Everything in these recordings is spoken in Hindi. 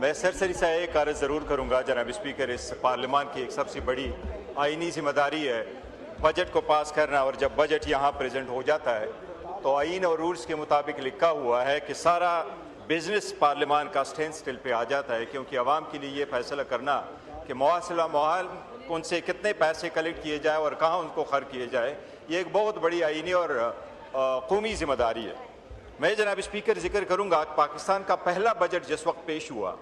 मैं सरसरी सा एक अर्ज़ ज़रूर करूँगा जनाब स्पीकर। इस पार्लियामान की एक सबसे बड़ी आईनी जिम्मेदारी है बजट को पास करना, और जब बजट यहाँ प्रेजेंट हो जाता है तो आइन और रूल्स के मुताबिक लिखा हुआ है कि सारा बिजनेस पार्लियामान का स्टैंड स्टिल पे आ जाता है, क्योंकि आवाम के लिए ये फैसला करना कि मुआल उनसे कितने पैसे कलेक्ट किए जाए और कहाँ उनको खर्च किए जाए, ये एक बहुत बड़ी आइनी और कौमी जिम्मेदारी है। मैं जनाब स्पीकर जिक्र करूँगा, पाकिस्तान का पहला बजट जिस वक्त पेश हुआ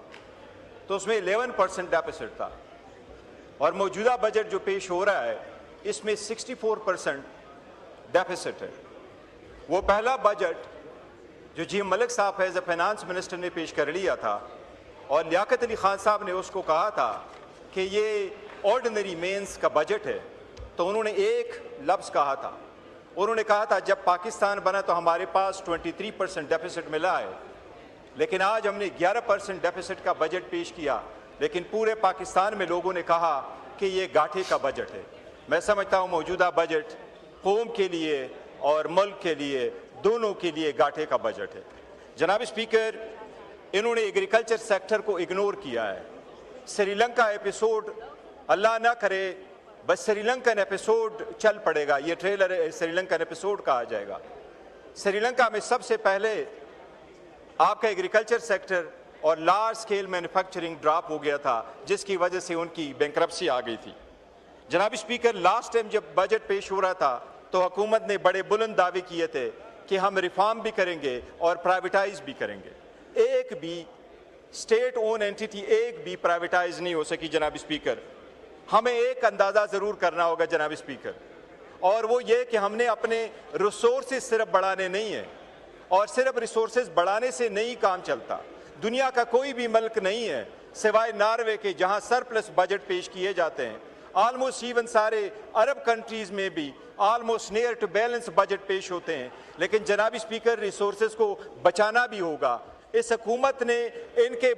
तो उसमें 11% डेफिसिट था, और मौजूदा बजट जो पेश हो रहा है इसमें 64% डेफिसिट है। वो पहला बजट जो जी मलिक साहब एज ए फाइनेंस मिनिस्टर ने पेश कर लिया था, और लियाकत अली खान साहब ने उसको कहा था कि ये ऑर्डिनरी मेंस का बजट है, तो उन्होंने एक लफ्ज़ कहा था, उन्होंने कहा था जब पाकिस्तान बना तो हमारे पास 23% डेफिसिट मिला है, लेकिन आज हमने 11% डेफिसिट का बजट पेश किया, लेकिन पूरे पाकिस्तान में लोगों ने कहा कि ये घाटे का बजट है। मैं समझता हूँ मौजूदा बजट कौम के लिए और मुल्क के लिए, दोनों के लिए घाटे का बजट है। जनाब स्पीकर, इन्होंने एग्रीकल्चर सेक्टर को इग्नोर किया है। श्रीलंका एपिसोड, अल्लाह ना करे बस श्रीलंकन एपिसोड चल पड़ेगा, ये ट्रेलर श्रीलंकन एपिसोड का आ जाएगा। श्रीलंका में सबसे पहले आपका एग्रीकल्चर सेक्टर और लार्ज स्केल मैन्युफैक्चरिंग ड्रॉप हो गया था, जिसकी वजह से उनकी बैंकरप्सी आ गई थी। जनाब स्पीकर, लास्ट टाइम जब बजट पेश हो रहा था तो हुकूमत ने बड़े बुलंद दावे किए थे कि हम रिफॉर्म भी करेंगे और प्राइवेटाइज भी करेंगे। एक भी स्टेट ओन एंटिटी एक भी प्राइवेटाइज नहीं हो सकी जनाब स्पीकर। हमें एक अंदाज़ा ज़रूर करना होगा जनाब स्पीकर, और वो ये कि हमने अपने रिसोर्सेज सिर्फ बढ़ाने नहीं है, और सिर्फ रिसोर्सेज बढ़ाने से नहीं काम चलता। दुनिया का कोई भी मुल्क नहीं है सिवाय नॉर्वे के जहां सरप्लस बजट पेश किए जाते हैं। ऑलमोस्ट इवन सारे अरब कंट्रीज़ में भी almost near to balance budget पेश होते हैं, लेकिन जनाब स्पीकर रिसोर्सेज को बचाना भी होगा। इस हुकूमत ने इनके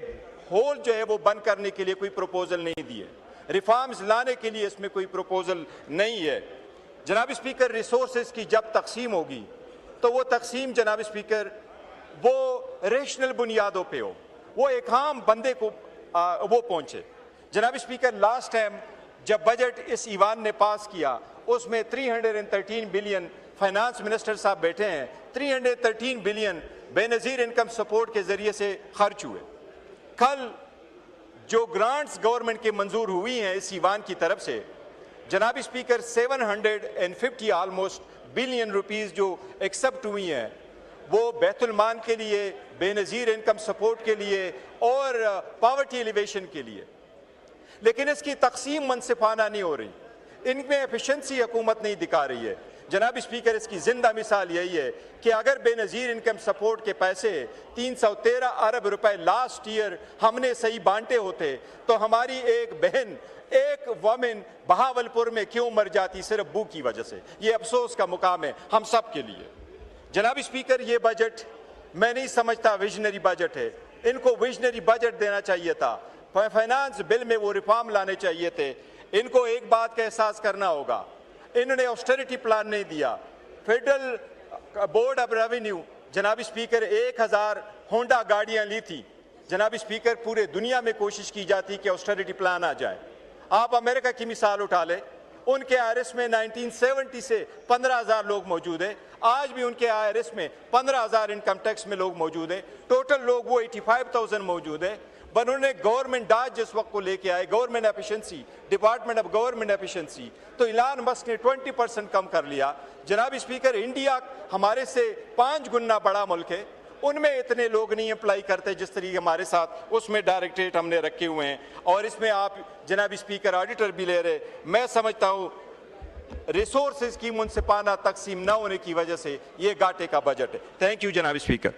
होल जो है वो बंद करने के लिए कोई प्रपोजल नहीं दिए, रिफॉर्म्स लाने के लिए इसमें कोई प्रपोजल नहीं है। जनाब स्पीकर, रिसोर्सेज की जब तकसीम होगी तो वो तकसीम जनाब स्पीकर वो रेशनल बुनियादों पे हो, वो एक आम बंदे को वो पहुंचे। जनाब स्पीकर, लास्ट टाइम जब बजट इस ईवान ने पास किया उसमें 313 बिलियन फाइनेंस मिनिस्टर साहब बैठे हैं, 313 बिलियन बेनज़ीर इनकम सपोर्ट के जरिए से खर्च हुए। कल जो ग्रांट्स गवर्नमेंट के मंजूर हुई हैं इस ईवान की तरफ से जनाब स्पीकर 750 ऑलमोस्ट बिलियन रुपीस जो एक्सेप्ट हुई हैं, वो बैतुल-माल के लिए, बेनज़ीर इनकम सपोर्ट के लिए और पॉवर्टी एलिवेशन के लिए, लेकिन इसकी तकसीम मुनसिफाना नहीं हो रही, इनमें एफिशिएंसी हुकूमत नहीं दिखा रही है। जनाब स्पीकर, इसकी जिंदा मिसाल यही है कि अगर बेनज़ीर इनकम सपोर्ट के पैसे 313 अरब रुपए लास्ट ईयर हमने सही बांटे होते तो हमारी एक बहन, एक वमेन बहावलपुर में क्यों मर जाती सिर्फ भूख की वजह से। ये अफसोस का मुकाम है हम सब के लिए। जनाब स्पीकर, ये बजट मैं नहीं समझता विजनरी बजट है, इनको विजनरी बजट देना चाहिए था, फाइनेंस बिल में वो रिफॉर्म लाने चाहिए थे। इनको एक बात का एहसास करना होगा, इन्होंने ऑस्टेरिटी प्लान नहीं दिया। फेडरल बोर्ड ऑफ रेवेन्यू जनाब स्पीकर 1000 होंडा गाड़ियां ली थी। जनाब स्पीकर, पूरे दुनिया में कोशिश की जाती कि ऑस्टेरिटी प्लान आ जाए। आप अमेरिका की मिसाल उठा लें, उनके आईआरएस में 1970 से 15,000 लोग मौजूद हैं, आज भी उनके आईआरएस में 15,000 इनकम टैक्स में लोग मौजूद हैं, टोटल लोग वो 85,000 मौजूद हैं। पर उन्होंने गवर्नमेंट डाज जिस वक्त को लेके आए, government efficiency, department of government efficiency, तो इलान मस्क ने 20% कम कर लिया। जनाब स्पीकर, इंडिया हमारे से 5 गुना बड़ा मुल्क है, उनमें इतने लोग नहीं अप्लाई करते जिस तरीके हमारे साथ, उसमें डायरेक्टरेट हमने रखे हुए हैं, और इसमें आप जनाब स्पीकर ऑडिटर भी ले रहे। मैं समझता हूँ रिसोर्सेज की मुनसिफाना तकसीम न होने की वजह से ये घाटे का बजट है। थैंक यू जनाब स्पीकर।